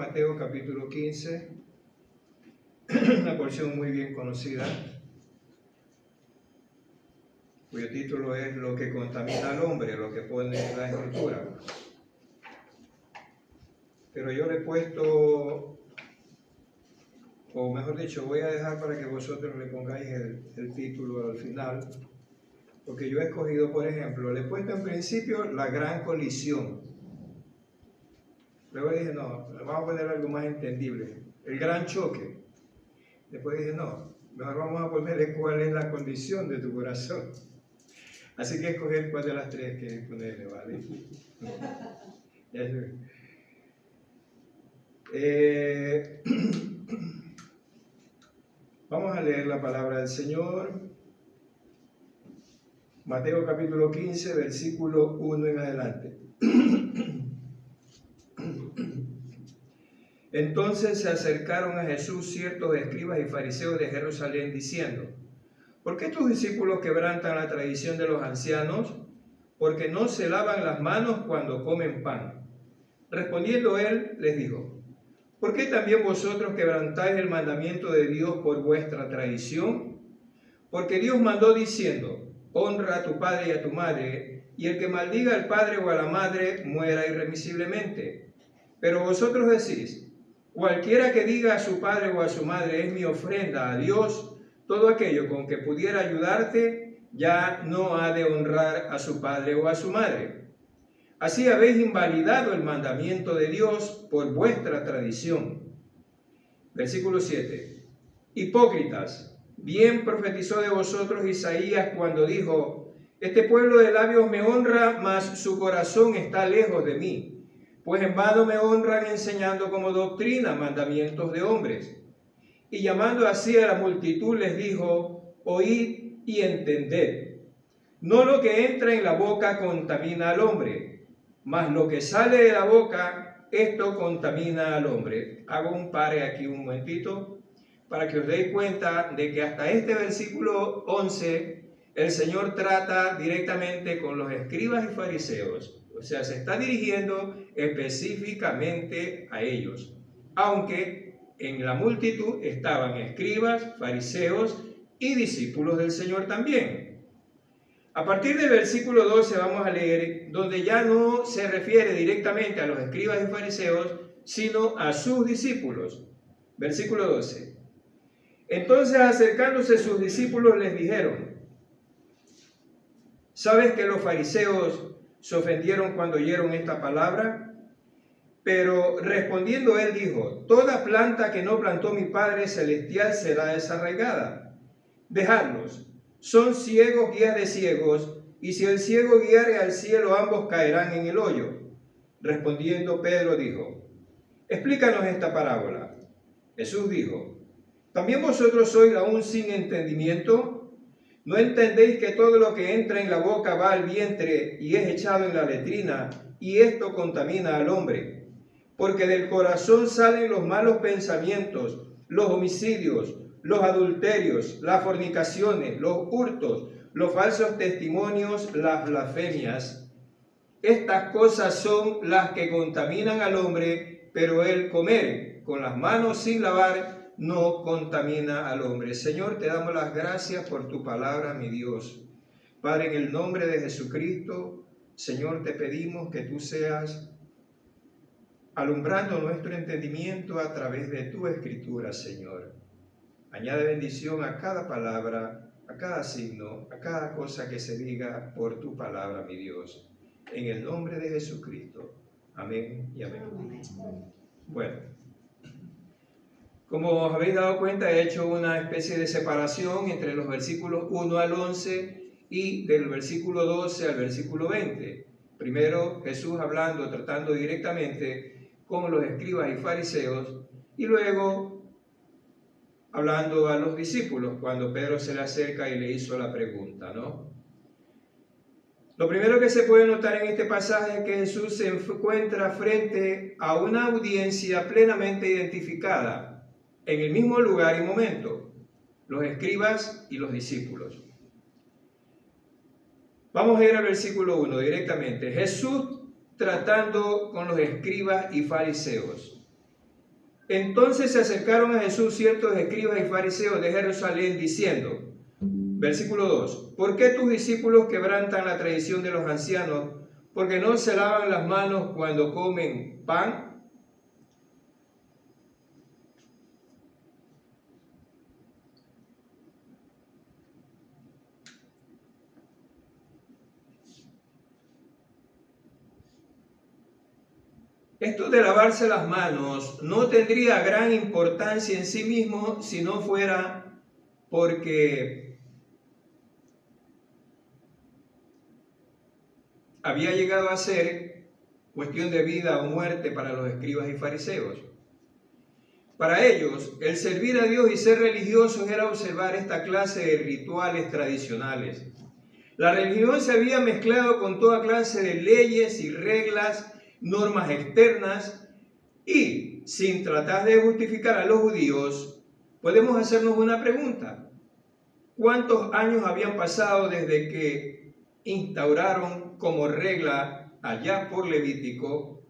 Mateo capítulo 15, una porción muy bien conocida, cuyo título es Lo que contamina al hombre, lo que pone en la Escritura. Pero yo le he puesto, o mejor dicho, voy a dejar para que vosotros le pongáis el título al final, porque yo he escogido, por ejemplo, le he puesto en principio la gran colisión. Luego dije, no, vamos a poner algo más entendible, el gran choque. Después dije, no, mejor vamos a ponerle cuál es la condición de tu corazón. Así que escoger cuál de las tres que ponerle, ¿vale? Vamos a leer la palabra del Señor. Mateo capítulo 15, versículo 1 en adelante. Entonces se acercaron a Jesús ciertos escribas y fariseos de Jerusalén diciendo: ¿por qué tus discípulos quebrantan la tradición de los ancianos? Porque no se lavan las manos cuando comen pan. Respondiendo él, les dijo: ¿por qué también vosotros quebrantáis el mandamiento de Dios por vuestra tradición? Porque Dios mandó diciendo: honra a tu padre y a tu madre, y el que maldiga al padre o a la madre muera irremisiblemente. Pero vosotros decís: cualquiera que diga a su padre o a su madre es mi ofrenda a Dios, todo aquello con que pudiera ayudarte ya no ha de honrar a su padre o a su madre. Así habéis invalidado el mandamiento de Dios por vuestra tradición. Versículo 7. Hipócritas, bien profetizó de vosotros Isaías cuando dijo: este pueblo de labios me honra, mas su corazón está lejos de mí. Pues en vano me honran enseñando como doctrina mandamientos de hombres. Y llamando así a la multitud les dijo: oíd y entended. No lo que entra en la boca contamina al hombre, mas lo que sale de la boca, esto contamina al hombre. Hago un pare aquí un momentito para que os deis cuenta de que hasta este versículo 11 el Señor trata directamente con los escribas y fariseos. O sea, se está dirigiendo específicamente a ellos, aunque en la multitud estaban escribas, fariseos y discípulos del Señor también. A partir del versículo 12 vamos a leer, donde ya no se refiere directamente a los escribas y fariseos, sino a sus discípulos. Versículo 12. Entonces, acercándose sus discípulos, les dijeron: ¿sabes que los fariseos se ofendieron cuando oyeron esta palabra? Pero respondiendo él dijo: toda planta que no plantó mi Padre Celestial será desarraigada. Dejadlos, son ciegos guías de ciegos, y si el ciego guiare al cielo, ambos caerán en el hoyo. Respondiendo Pedro dijo: explícanos esta parábola. Jesús dijo: ¿también vosotros sois aún sin entendimiento? ¿No entendéis que todo lo que entra en la boca va al vientre y es echado en la letrina, y esto contamina al hombre? Porque del corazón salen los malos pensamientos, los homicidios, los adulterios, las fornicaciones, los hurtos, los falsos testimonios, las blasfemias. Estas cosas son las que contaminan al hombre, pero el comer con las manos sin lavar no contamina al hombre. Señor, te damos las gracias por tu palabra, mi Dios. Padre, en el nombre de Jesucristo, Señor, te pedimos que tú seas alumbrando nuestro entendimiento a través de tu Escritura, Señor. Añade bendición a cada palabra, a cada signo, a cada cosa que se diga por tu palabra, mi Dios. En el nombre de Jesucristo. Amén y amén. Bueno, como os habéis dado cuenta, he hecho una especie de separación entre los versículos 1 al 11 y del versículo 12 al versículo 20. Primero Jesús hablando, tratando directamente con los escribas y fariseos, y luego hablando a los discípulos cuando Pedro se le acerca y le hizo la pregunta, ¿no? Lo primero que se puede notar en este pasaje es que Jesús se encuentra frente a una audiencia plenamente identificada en el mismo lugar y momento, los escribas y los discípulos. Vamos a ir al versículo 1 directamente. Jesús tratando con los escribas y fariseos. Entonces se acercaron a Jesús ciertos escribas y fariseos de Jerusalén diciendo, versículo 2, ¿por qué tus discípulos quebrantan la tradición de los ancianos? Porque no se lavan las manos cuando comen pan. Esto de lavarse las manos no tendría gran importancia en sí mismo si no fuera porque había llegado a ser cuestión de vida o muerte para los escribas y fariseos. Para ellos, el servir a Dios y ser religiosos era observar esta clase de rituales tradicionales. La religión se había mezclado con toda clase de leyes y reglas, normas externas, y sin tratar de justificar a los judíos, podemos hacernos una pregunta. ¿Cuántos años habían pasado desde que instauraron como regla allá por Levítico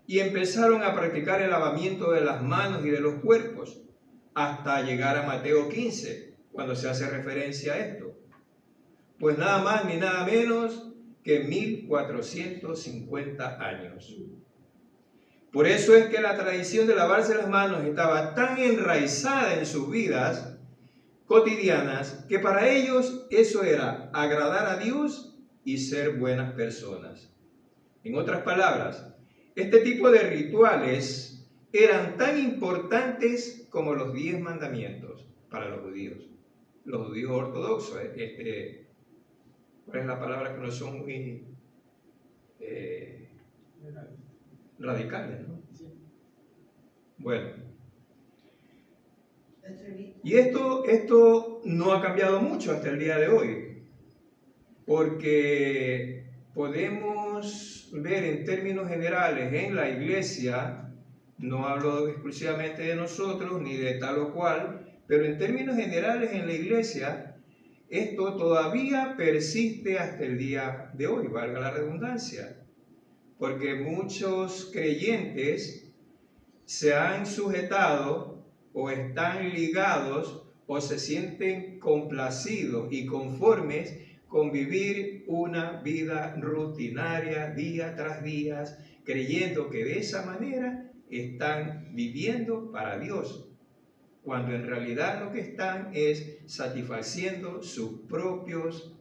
y empezaron a practicar el lavamiento de las manos y de los cuerpos hasta llegar a Mateo 15, cuando se hace referencia a esto? Pues nada más ni nada menos que 1450 años. Por eso es que la tradición de lavarse las manos estaba tan enraizada en sus vidas cotidianas que para ellos eso era agradar a Dios y ser buenas personas. En otras palabras, este tipo de rituales eran tan importantes como los 10 mandamientos para los judíos ortodoxos. ¿Cuál es la palabra? Que no son muy radicales, ¿no? Bueno. Y esto no ha cambiado mucho hasta el día de hoy, porque podemos ver en términos generales en la iglesia, no hablo exclusivamente de nosotros ni de tal o cual, pero en términos generales en la iglesia, esto todavía persiste hasta el día de hoy, valga la redundancia, porque muchos creyentes se han sujetado o están ligados o se sienten complacidos y conformes con vivir una vida rutinaria día tras día, creyendo que de esa manera están viviendo para Dios, cuando en realidad lo que están es satisfaciendo sus propias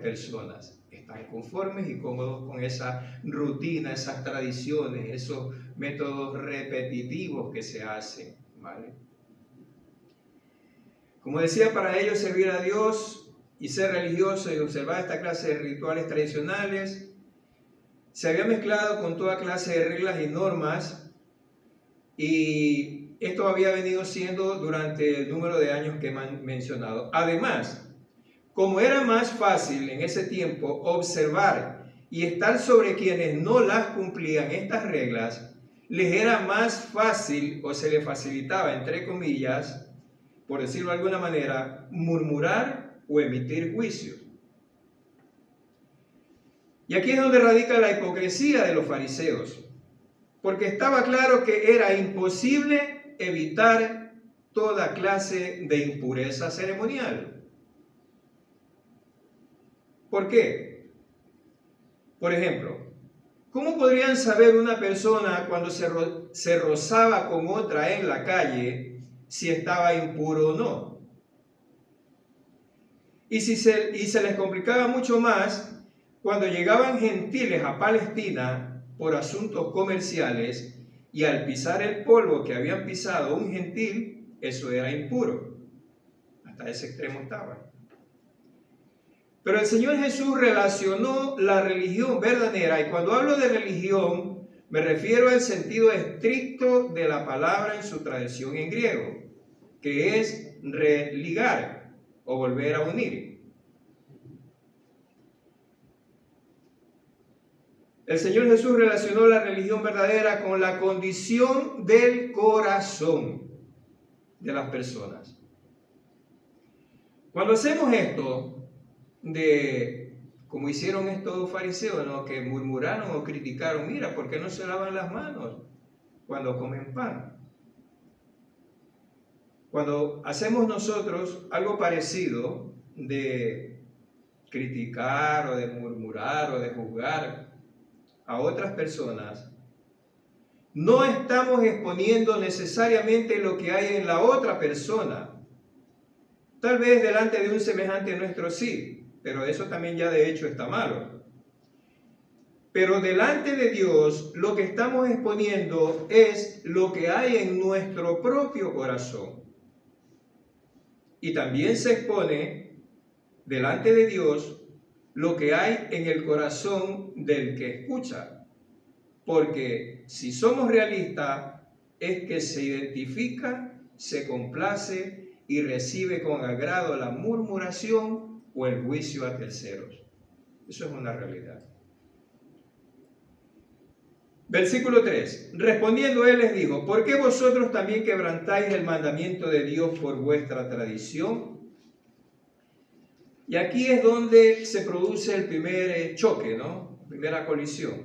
personas. Están conformes y cómodos con esa rutina, esas tradiciones, esos métodos repetitivos que se hacen, ¿vale? Como decía, para ellos servir a Dios y ser religioso y observar esta clase de rituales tradicionales se había mezclado con toda clase de reglas y normas, y esto había venido siendo durante el número de años que he mencionado. Además, como era más fácil en ese tiempo observar y estar sobre quienes no las cumplían estas reglas, les era más fácil o se les facilitaba, entre comillas, por decirlo de alguna manera, murmurar o emitir juicios. Y aquí es donde radica la hipocresía de los fariseos, porque estaba claro que era imposible evitar toda clase de impureza ceremonial. ¿Por qué? Por ejemplo, ¿cómo podrían saber una persona cuando se rozaba con otra en la calle si estaba impuro o no? Y se les complicaba mucho más cuando llegaban gentiles a Palestina por asuntos comerciales, y al pisar el polvo que habían pisado un gentil, eso era impuro. Hasta ese extremo estaba. Pero el Señor Jesús relacionó la religión verdadera, y cuando hablo de religión, me refiero al sentido estricto de la palabra en su tradición en griego, que es religar o volver a unir. El Señor Jesús relacionó la religión verdadera con la condición del corazón de las personas. Cuando hacemos esto, como hicieron estos fariseos, ¿no?, que murmuraron o criticaron, mira, ¿por qué no se lavan las manos cuando comen pan? Cuando hacemos nosotros algo parecido de criticar o de murmurar o de juzgar a otras personas, no estamos exponiendo necesariamente lo que hay en la otra persona. Tal vez delante de un semejante nuestro sí, pero eso también ya de hecho está malo. Pero delante de Dios lo que estamos exponiendo es lo que hay en nuestro propio corazón. Y también se expone delante de Dios lo que hay en el corazón del que escucha. Porque si somos realistas, es que se identifica, se complace y recibe con agrado la murmuración o el juicio a terceros. Eso es una realidad. Versículo 3. Respondiendo él les dijo: ¿por qué vosotros también quebrantáis el mandamiento de Dios por vuestra tradición? Y aquí es donde se produce el primer choque, ¿no? Primera colisión.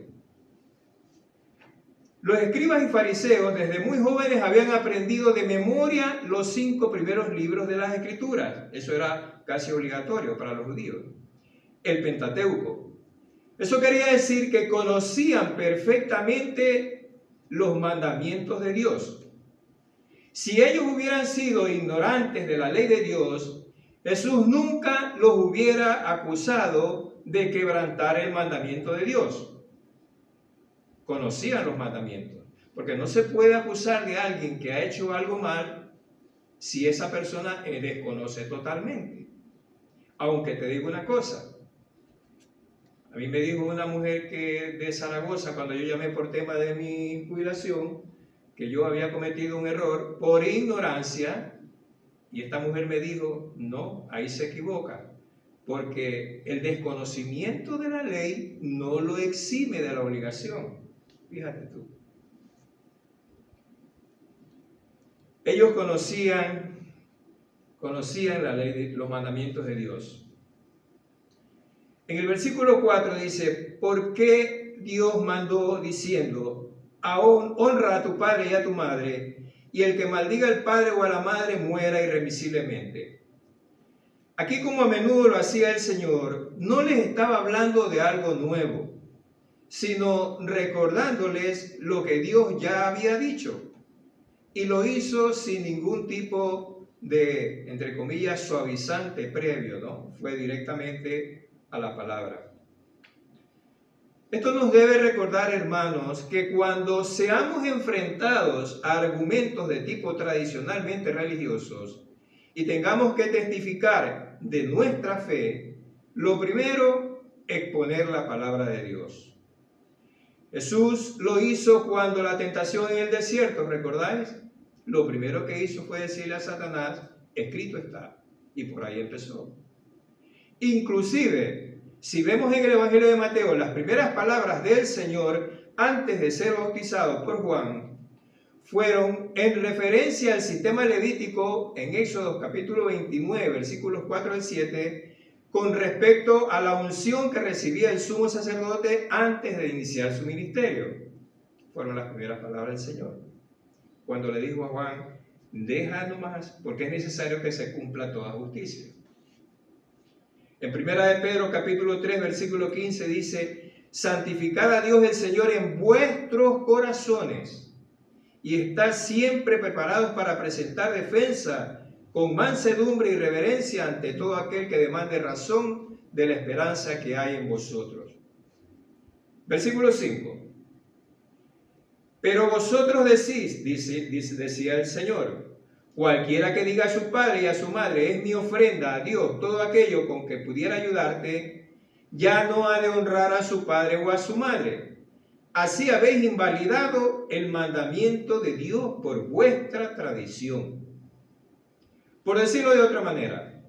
Los escribas y fariseos desde muy jóvenes habían aprendido de memoria los 5 primeros libros de las Escrituras. Eso era casi obligatorio para los judíos. El Pentateuco. Eso quería decir que conocían perfectamente los mandamientos de Dios. Si ellos hubieran sido ignorantes de la ley de Dios, Jesús nunca los hubiera acusado de quebrantar el mandamiento de Dios. Conocían los mandamientos, porque no se puede acusar de alguien que ha hecho algo mal si esa persona desconoce totalmente. Aunque te digo una cosa, a mí me dijo una mujer de Zaragoza, cuando yo llamé por tema de mi jubilación, que yo había cometido un error por ignorancia, y esta mujer me dijo: no, ahí se equivoca, porque el desconocimiento de la ley no lo exime de la obligación. Fíjate tú. Ellos conocían la ley, los mandamientos de Dios. En el versículo 4 dice: ¿por qué Dios mandó diciendo: honra a tu padre y a tu madre, y el que maldiga al padre o a la madre muera irremisiblemente? Aquí, como a menudo lo hacía el Señor, no les estaba hablando de algo nuevo, sino recordándoles lo que Dios ya había dicho. Y lo hizo sin ningún tipo de, entre comillas, suavizante previo, ¿no? Fue directamente a la palabra. Esto nos debe recordar, hermanos, que cuando seamos enfrentados a argumentos de tipo tradicionalmente religiosos y tengamos que testificar de nuestra fe, lo primero es exponer la palabra de Dios. Jesús lo hizo cuando la tentación en el desierto, ¿recordáis? Lo primero que hizo fue decirle a Satanás: escrito está. Y por ahí empezó. Inclusive, si vemos en el Evangelio de Mateo las primeras palabras del Señor antes de ser bautizado por Juan, fueron en referencia al sistema levítico en Éxodo capítulo 29, versículos 4 al 7, con respecto a la unción que recibía el sumo sacerdote antes de iniciar su ministerio. Fueron las primeras palabras del Señor. Cuando le dijo a Juan: deja nomás, porque es necesario que se cumpla toda justicia. En 1 Pedro capítulo 3, versículo 15 dice: santificad a Dios el Señor en vuestros corazones y estad siempre preparados para presentar defensa con mansedumbre y reverencia ante todo aquel que demande razón de la esperanza que hay en vosotros. Versículo 5. Pero vosotros decís, decía el Señor: cualquiera que diga a su padre y a su madre: es mi ofrenda a Dios todo aquello con que pudiera ayudarte, ya no ha de honrar a su padre o a su madre. Así habéis invalidado el mandamiento de Dios por vuestra tradición. Por decirlo de otra manera,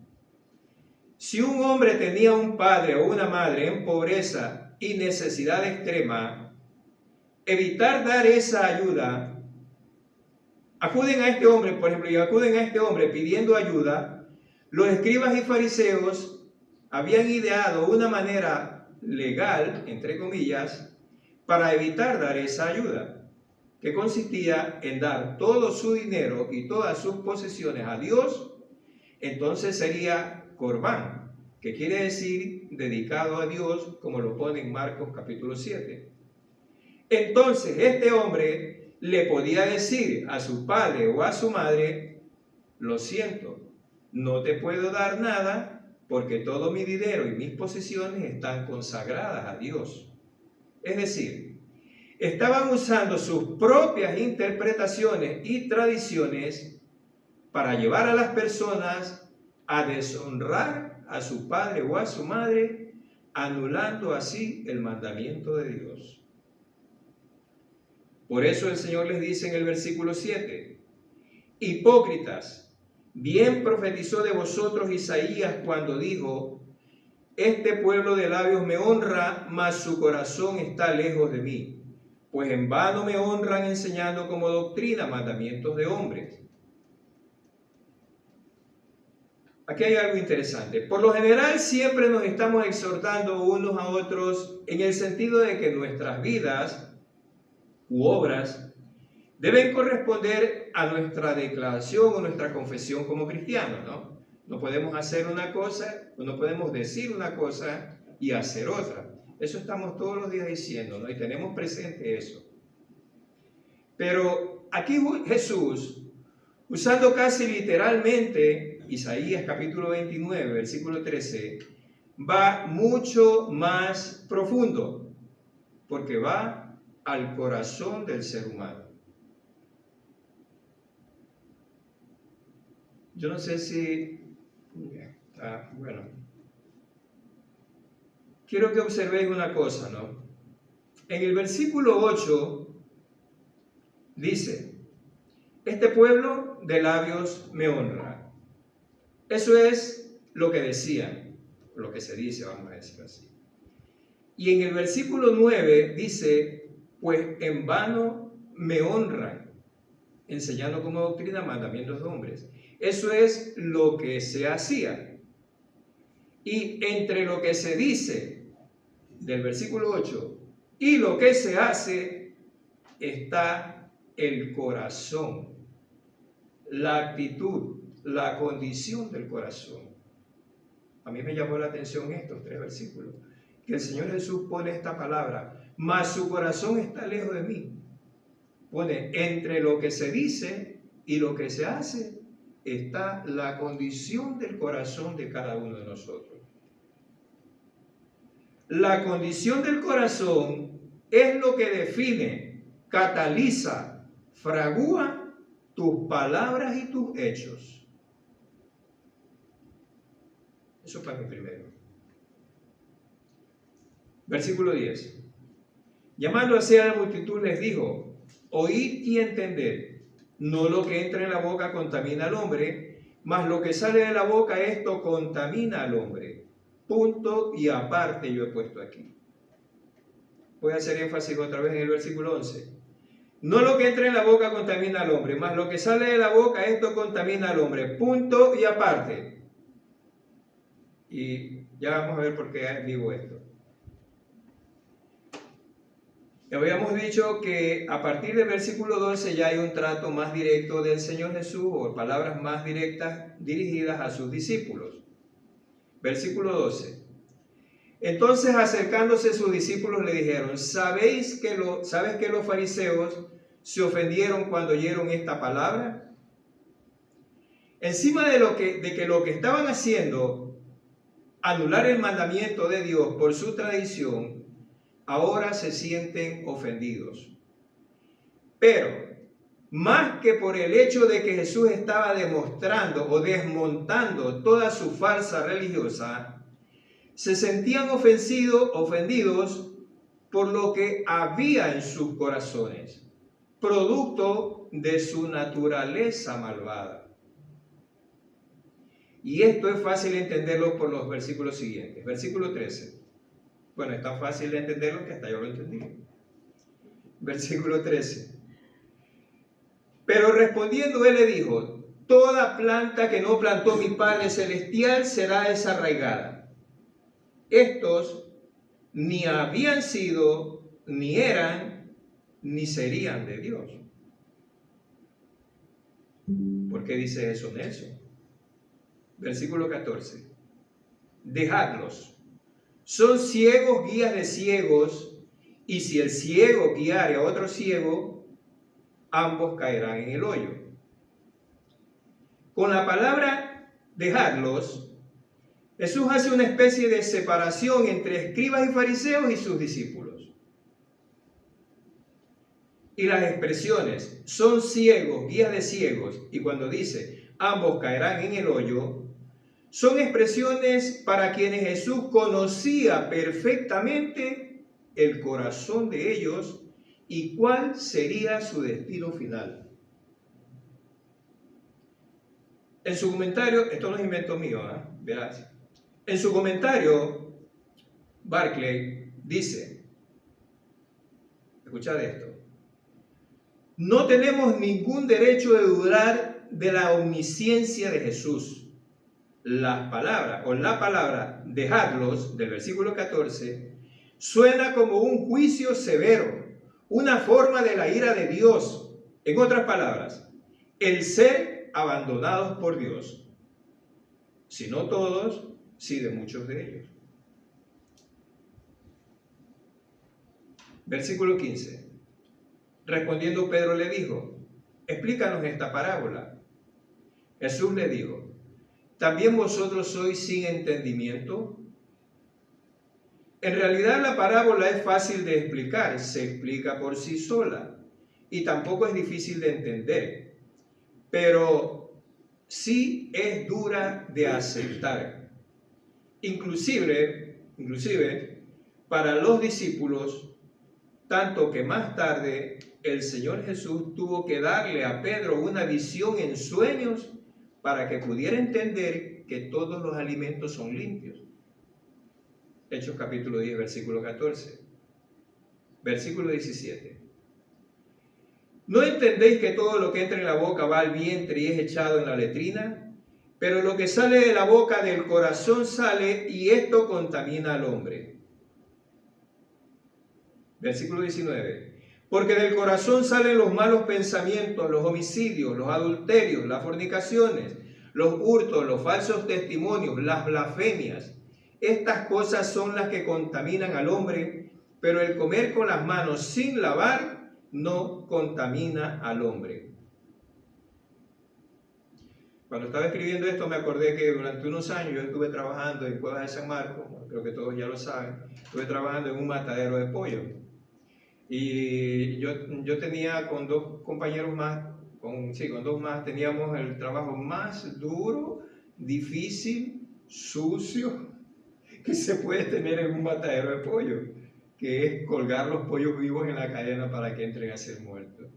si un hombre tenía un padre o una madre en pobreza y necesidad extrema, evitar dar esa ayuda, acuden a este hombre, por ejemplo, y acuden a este hombre pidiendo ayuda, los escribas y fariseos habían ideado una manera legal, entre comillas, para evitar dar esa ayuda. que consistía en dar todo su dinero y todas sus posesiones a Dios, entonces sería Corbán, que quiere decir dedicado a Dios, como lo pone en Marcos capítulo 7. Entonces este hombre le podía decir a su padre o a su madre: lo siento, no te puedo dar nada porque todo mi dinero y mis posesiones están consagradas a Dios. Es decir, estaban usando sus propias interpretaciones y tradiciones para llevar a las personas a deshonrar a su padre o a su madre, anulando así el mandamiento de Dios. Por eso el Señor les dice en el versículo 7: hipócritas, bien profetizó de vosotros Isaías cuando dijo: este pueblo de labios me honra, mas su corazón está lejos de mí, pues en vano me honran enseñando como doctrina mandamientos de hombres. Aquí hay algo interesante. Por lo general siempre nos estamos exhortando unos a otros en el sentido de que nuestras vidas u obras deben corresponder a nuestra declaración o nuestra confesión como cristianos, ¿no? No podemos hacer una cosa, no podemos decir una cosa y hacer otra. Eso estamos todos los días diciendo, ¿no? Y tenemos presente eso. Pero aquí Jesús, usando casi literalmente Isaías capítulo 29, versículo 13, va mucho más profundo, porque va al corazón del ser humano. Yo no sé si... bueno. Quiero que observéis una cosa, ¿no? En el versículo 8 dice: este pueblo de labios me honra. Eso es lo que decían, lo que se dice, vamos a decir así. Y en el versículo 9 dice: pues en vano me honran, enseñando como doctrina mandamientos de hombres. Eso es lo que se hacía. Y entre lo que se dice del versículo 8 y lo que se hace está el corazón, la actitud, la condición del corazón. A mí me llamó la atención estos 3 versículos, que el Señor Jesús pone esta palabra: mas su corazón está lejos de mí. Pone entre lo que se dice y lo que se hace está la condición del corazón de cada uno de nosotros. La condición del corazón es lo que define, cataliza, fragúa tus palabras y tus hechos. Eso para mí primero. Versículo 10. Llamando así a la multitud les dijo: oíd y entended, no lo que entra en la boca contamina al hombre, mas lo que sale de la boca, esto contamina al hombre. Punto y aparte yo he puesto aquí. Voy a hacer énfasis otra vez en el versículo 11. No lo que entra en la boca contamina al hombre, mas lo que sale de la boca, esto contamina al hombre. Punto y aparte. Y ya vamos a ver por qué digo esto. Habíamos dicho que a partir del versículo 12 ya hay un trato más directo del Señor Jesús, o palabras más directas dirigidas a sus discípulos. Versículo 12. Entonces, acercándose sus discípulos le dijeron: ¿sabes que los fariseos se ofendieron cuando oyeron esta palabra? Encima de que lo que estaban haciendo, anular el mandamiento de Dios por su tradición, ahora se sienten ofendidos. Pero, más que por el hecho de que Jesús estaba demostrando o desmontando toda su farsa religiosa, se sentían ofendidos por lo que había en sus corazones, producto de su naturaleza malvada. Y esto es fácil entenderlo por los versículos siguientes. Versículo 13. Bueno, es tan fácil de entenderlo que hasta yo lo entendí. Versículo 13. Pero respondiendo él le dijo: toda planta que no plantó mi Padre Celestial será desarraigada. Estos ni habían sido, ni eran, ni serían de Dios. ¿Por qué dice eso, Nelson? Versículo 14. Dejadlos. Son ciegos guías de ciegos, y si el ciego guiare a otro ciego, ambos caerán en el hoyo. Con la palabra dejadlos, Jesús hace una especie de separación entre escribas y fariseos y sus discípulos. Y las expresiones son ciegos, guías de ciegos, y cuando dice ambos caerán en el hoyo, son expresiones para quienes Jesús conocía perfectamente el corazón de ellos y cuál sería su destino final. En su comentario, esto no es invento mío, verás. En su comentario, Barclay dice, escuchad esto: no tenemos ningún derecho de dudar de la omnisciencia de Jesús. La palabra dejadlos del versículo 14 suena como un juicio severo, una forma de la ira de Dios. En otras palabras, el ser abandonados por Dios. Si no todos, sí de muchos de ellos. Versículo 15. Respondiendo Pedro le dijo: explícanos esta parábola. Jesús le dijo: ¿también vosotros sois sin entendimiento? En realidad la parábola es fácil de explicar, se explica por sí sola y tampoco es difícil de entender, pero sí es dura de aceptar. Inclusive para los discípulos, tanto que más tarde el Señor Jesús tuvo que darle a Pedro una visión en sueños para que pudiera entender que todos los alimentos son limpios. Hechos capítulo 10, versículo 14. Versículo 17. ¿No entendéis que todo lo que entra en la boca va al vientre y es echado en la letrina? Pero lo que sale de la boca del corazón sale, y esto contamina al hombre. Versículo 19. Porque del corazón salen los malos pensamientos, los homicidios, los adulterios, las fornicaciones, los hurtos, los falsos testimonios, las blasfemias. Estas cosas son las que contaminan al hombre, pero el comer con las manos sin lavar no contamina al hombre. Cuando estaba escribiendo esto me acordé que durante unos años yo estuve trabajando en Cuevas de San Marcos, creo que todos ya lo saben, estuve trabajando en un matadero de pollo. Y yo tenía con dos compañeros más, con dos más, teníamos el trabajo más duro, difícil, sucio que se puede tener en un matadero de pollo, que es colgar los pollos vivos en la cadena para que entren a ser muertos.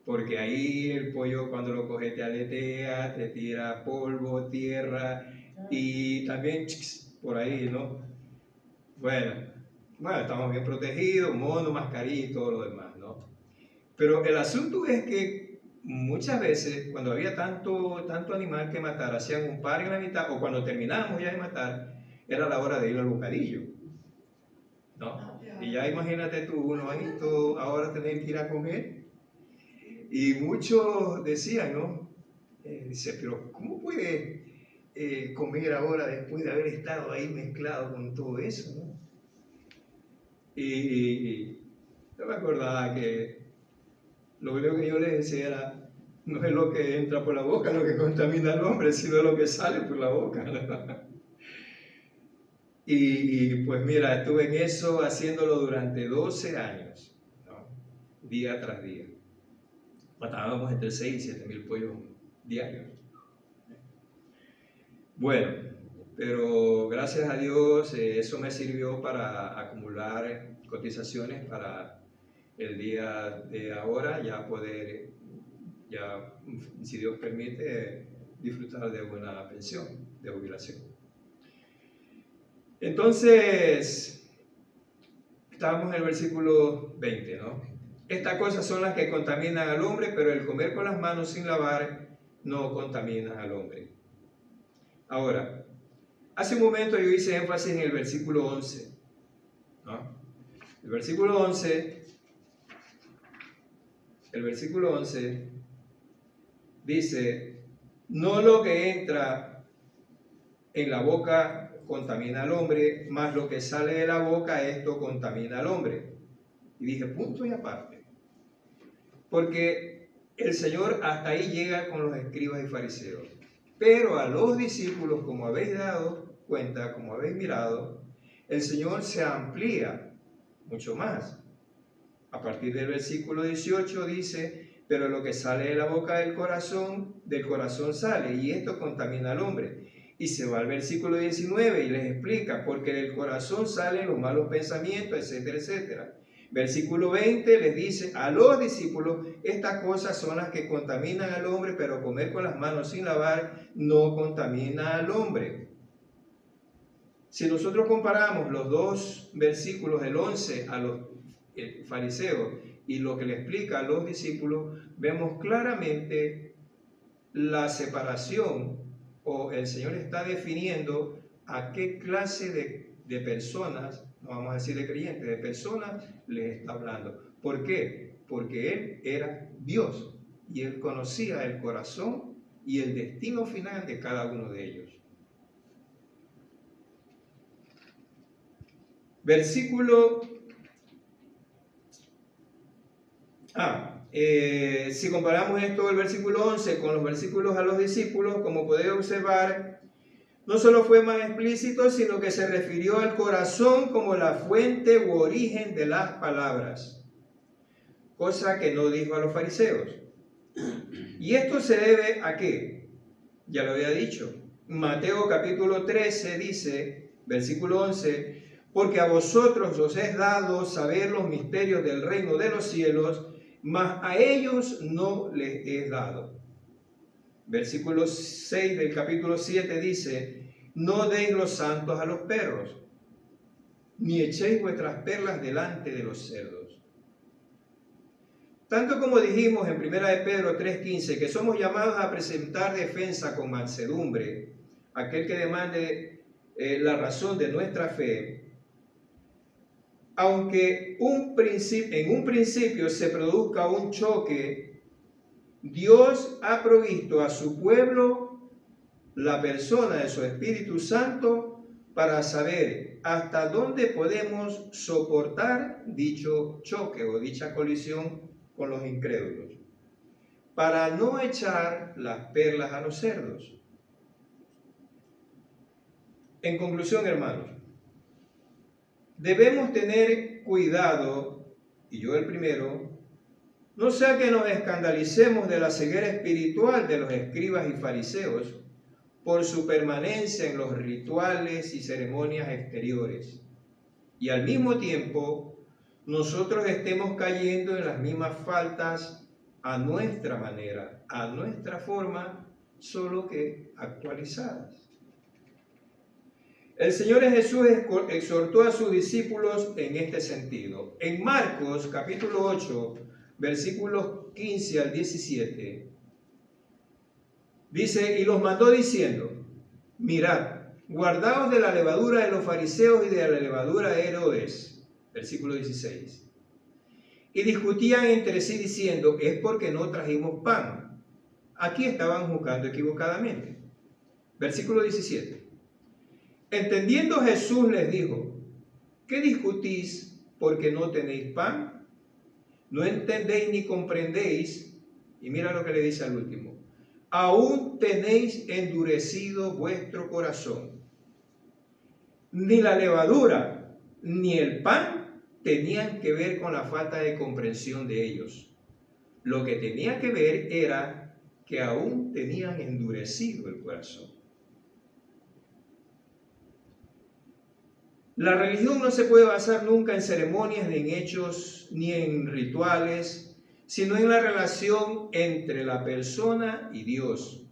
Porque ahí el pollo, cuando lo coges, te aletea, te tira polvo, tierra y también por ahí, ¿no? Bueno, estamos bien protegidos, mono, mascarilla y todo lo demás, ¿no? Pero el asunto es que muchas veces, cuando había tanto animal que matar, hacían un par en la mitad, o cuando terminábamos ya de matar, era la hora de ir al bocadillo, ¿no? Y ya imagínate tú, ¿no? Ahora tener que ir a comer. Y muchos decían, ¿no? Dice, pero ¿cómo puede comer ahora después de haber estado ahí mezclado con todo eso, ¿no? Y yo me acordaba que lo único que yo les decía era: no es lo que entra por la boca lo que contamina al hombre, sino lo que sale por la boca, ¿no? Y pues mira, estuve en eso haciéndolo durante 12 años, ¿no? Día tras día. Matábamos entre 6 y 7 mil pollos diarios. Bueno, pero gracias a Dios eso me sirvió para acumular cotizaciones para el día de ahora, ya poder, si Dios permite, disfrutar de una pensión de jubilación. Entonces, estábamos en el versículo 20, ¿no? Estas cosas son las que contaminan al hombre, pero el comer con las manos sin lavar no contamina al hombre. Ahora, hace un momento yo hice énfasis en el versículo 11, ¿no? El versículo 11 el versículo 11, dice, no lo que entra en la boca contamina al hombre, mas lo que sale de la boca, esto contamina al hombre. Y dije, punto y aparte. Porque el Señor hasta ahí llega con los escribas y fariseos. Pero a los discípulos, como habéis dado cuenta, como habéis mirado, el Señor se amplía mucho más. A partir del versículo 18 dice, pero lo que sale de la boca del corazón sale, y esto contamina al hombre. Y se va al versículo 19 y les explica, porque del corazón salen los malos pensamientos, etcétera, etcétera. Versículo 20 les dice a los discípulos, estas cosas son las que contaminan al hombre, pero comer con las manos sin lavar no contamina al hombre. Si nosotros comparamos los dos versículos del 11 a los fariseos y lo que le explica a los discípulos, vemos claramente la separación, o el Señor está definiendo a qué clase de personas, no vamos a decir de creyentes, de personas les está hablando. ¿Por qué? Porque Él era Dios y Él conocía el corazón y el destino final de cada uno de ellos. Si comparamos esto del versículo 11 con los versículos a los discípulos, como podéis observar, no solo fue más explícito, sino que se refirió al corazón como la fuente u origen de las palabras, cosa que no dijo a los fariseos. ¿Y esto se debe a qué? Ya lo había dicho. Mateo capítulo 13 dice, versículo 11, porque a vosotros os es dado saber los misterios del reino de los cielos, mas a ellos no les es dado. Versículo 6 del capítulo 7 dice, no deis los santos a los perros, ni echéis vuestras perlas delante de los cerdos. Tanto como dijimos en 1 de Pedro 3:15, que somos llamados a presentar defensa con mansedumbre, aquel que demande la razón de nuestra fe, aunque en un principio se produzca un choque, Dios ha provisto a su pueblo la persona de su Espíritu Santo para saber hasta dónde podemos soportar dicho choque o dicha colisión con los incrédulos, para no echar las perlas a los cerdos. En conclusión, hermanos, debemos tener cuidado, y yo el primero, no sea que nos escandalicemos de la ceguera espiritual de los escribas y fariseos por su permanencia en los rituales y ceremonias exteriores, y al mismo tiempo nosotros estemos cayendo en las mismas faltas a nuestra manera, a nuestra forma, solo que actualizadas. El Señor Jesús exhortó a sus discípulos en este sentido. En Marcos capítulo 8, versículos 15 al 17, dice, y los mandó diciendo, mirad, guardaos de la levadura de los fariseos y de la levadura de Herodes. Versículo 16. Y discutían entre sí diciendo, es porque no trajimos pan. Aquí estaban juzgando equivocadamente. Versículo 17. Entendiendo Jesús les dijo, ¿qué discutís porque no tenéis pan? ¿No entendéis ni comprendéis? Y mira lo que le dice al último. Aún tenéis endurecido vuestro corazón. Ni la levadura ni el pan tenían que ver con la falta de comprensión de ellos. Lo que tenía que ver era que aún tenían endurecido el corazón. La religión no se puede basar nunca en ceremonias, ni en hechos, ni en rituales, sino en la relación entre la persona y Dios.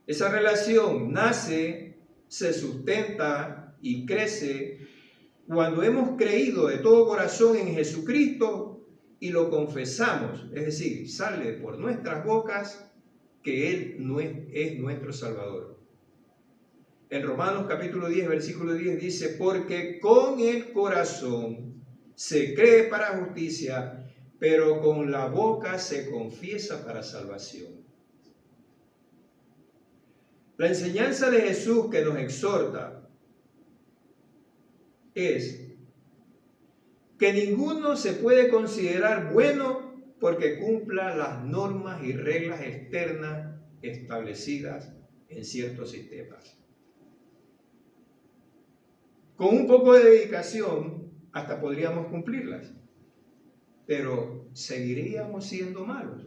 Esa relación nace, se sustenta y crece cuando hemos creído de todo corazón en Jesucristo y lo confesamos, es decir, sale por nuestras bocas que Él es nuestro Salvador. En Romanos capítulo 10, versículo 10 dice, porque con el corazón se cree para justicia, pero con la boca se confiesa para salvación. La enseñanza de Jesús que nos exhorta es que ninguno se puede considerar bueno porque cumpla las normas y reglas externas establecidas en ciertos sistemas. Con un poco de dedicación hasta podríamos cumplirlas, pero seguiríamos siendo malos.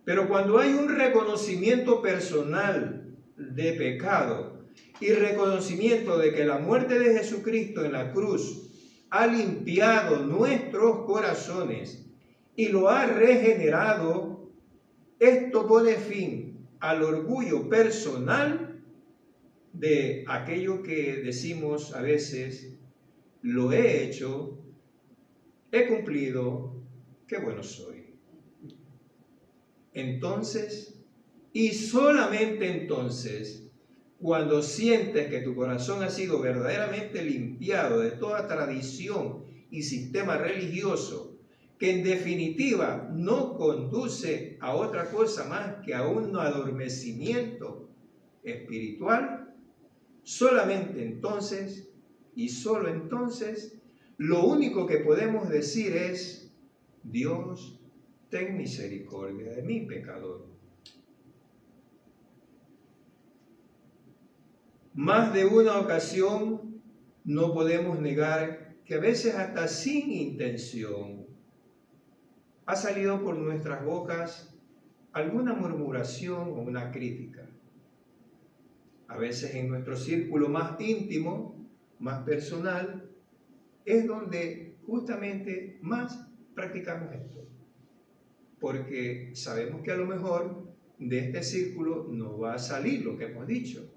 Pero cuando hay un reconocimiento personal de pecado y reconocimiento de que la muerte de Jesucristo en la cruz ha limpiado nuestros corazones y lo ha regenerado, esto pone fin al orgullo personal de aquello que decimos a veces: lo he hecho, he cumplido, qué bueno soy. Entonces, y solamente entonces, cuando sientes que tu corazón ha sido verdaderamente limpiado de toda tradición y sistema religioso, que en definitiva no conduce a otra cosa más que a un adormecimiento espiritual, solamente entonces, y solo entonces, lo único que podemos decir es: Dios, ten misericordia de mí, pecador. Más de una ocasión no podemos negar que a veces hasta sin intención ha salido por nuestras bocas alguna murmuración o una crítica. A veces en nuestro círculo más íntimo, más personal, es donde justamente más practicamos esto. Porque sabemos que a lo mejor de este círculo no va a salir lo que hemos dicho.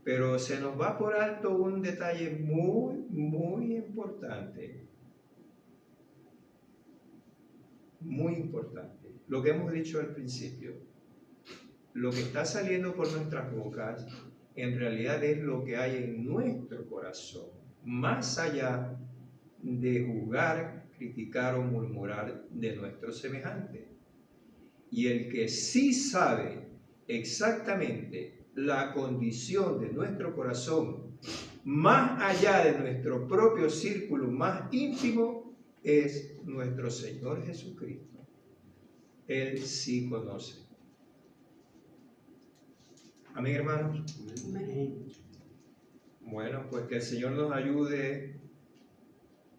Pero se nos va por alto un detalle muy, muy importante. Muy importante. Lo que hemos dicho al principio. Lo que está saliendo por nuestras bocas en realidad es lo que hay en nuestro corazón. Más allá de juzgar, criticar o murmurar de nuestro semejante. Y el que sí sabe exactamente la condición de nuestro corazón, más allá de nuestro propio círculo más íntimo, es nuestro Señor Jesucristo. Él sí conoce. Amén, hermanos. Amén. Bueno, pues que el Señor nos ayude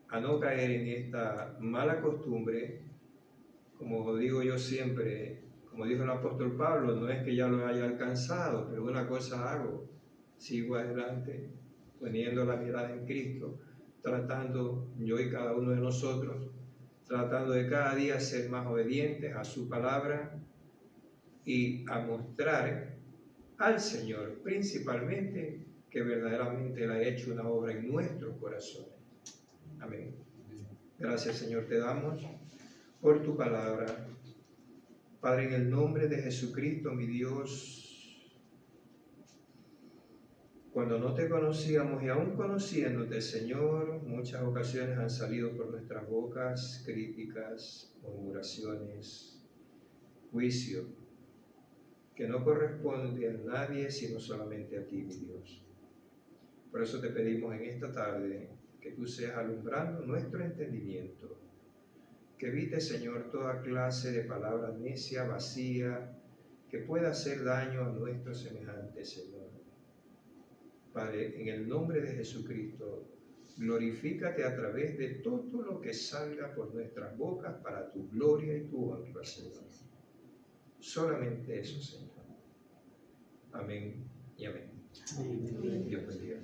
a no caer en esta mala costumbre. Como digo yo siempre, como dijo el apóstol Pablo, no es que ya lo haya alcanzado, pero una cosa hago: sigo adelante, poniendo la mirada en Cristo, tratando, yo y cada uno de nosotros, tratando de cada día ser más obedientes a su palabra y a mostrar al Señor principalmente que verdaderamente Él ha hecho una obra en nuestros corazones. Amén. Gracias, Señor, te damos por tu palabra. Padre, en el nombre de Jesucristo, mi Dios, cuando no te conocíamos y aún conociéndote, Señor, muchas ocasiones han salido por nuestras bocas críticas, murmuraciones, juicio, que no corresponde a nadie sino solamente a ti, mi Dios. Por eso te pedimos en esta tarde que tú seas alumbrando nuestro entendimiento, que evite, Señor, toda clase de palabra necia, vacía, que pueda hacer daño a nuestros semejantes, Señor. Padre, en el nombre de Jesucristo, glorifícate a través de todo lo que salga por nuestras bocas para tu gloria y tu honra, Señor. Solamente eso, Señor. Amén y amén. Amén. Dios bendiga.